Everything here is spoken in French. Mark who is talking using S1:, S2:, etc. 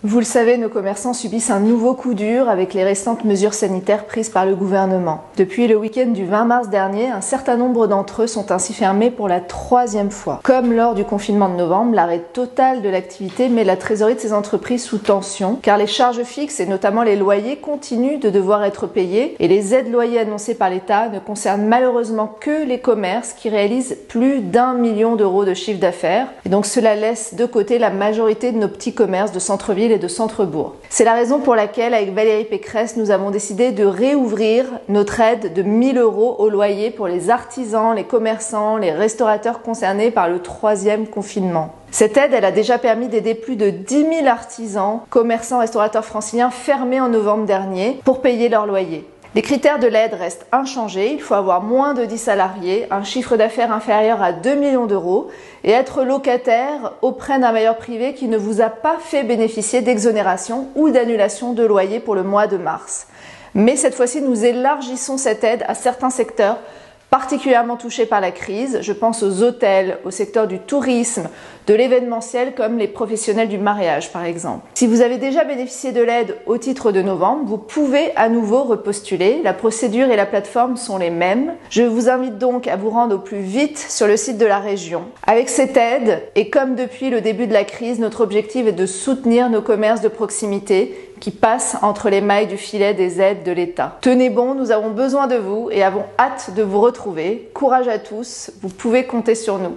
S1: Vous le savez, nos commerçants subissent un nouveau coup dur avec les récentes mesures sanitaires prises par le gouvernement. Depuis le week-end du 20 mars dernier, un certain nombre d'entre eux sont ainsi fermés pour la 3e fois. Comme lors du confinement de novembre, l'arrêt total de l'activité met la trésorerie de ces entreprises sous tension, car les charges fixes et notamment les loyers continuent de devoir être payés et les aides loyers annoncées par l'État ne concernent malheureusement que les commerces qui réalisent plus d'1 million d'euros de chiffre d'affaires. Et donc cela laisse de côté la majorité de nos petits commerces de centre-ville et de centre-bourg. C'est la raison pour laquelle, avec Valérie Pécresse, nous avons décidé de réouvrir notre aide de 1 000 € au loyer pour les artisans, les commerçants, les restaurateurs concernés par le 3e confinement. Cette aide, elle a déjà permis d'aider plus de 10 000 artisans, commerçants, restaurateurs franciliens fermés en novembre dernier pour payer leur loyer. Les critères de l'aide restent inchangés, il faut avoir moins de 10 salariés, un chiffre d'affaires inférieur à 2 millions d'euros et être locataire auprès d'un bailleur privé qui ne vous a pas fait bénéficier d'exonération ou d'annulation de loyer pour le mois de mars. Mais cette fois-ci, nous élargissons cette aide à certains secteurs particulièrement touchés par la crise. Je pense aux hôtels, au secteur du tourisme, de l'événementiel comme les professionnels du mariage par exemple. Si vous avez déjà bénéficié de l'aide au titre de novembre, vous pouvez à nouveau repostuler. La procédure et la plateforme sont les mêmes. Je vous invite donc à vous rendre au plus vite sur le site de la région. Avec cette aide, et comme depuis le début de la crise, notre objectif est de soutenir nos commerces de proximité qui passent entre les mailles du filet des aides de l'État. Tenez bon, nous avons besoin de vous et avons hâte de vous retrouver. Courage à tous, vous pouvez compter sur nous.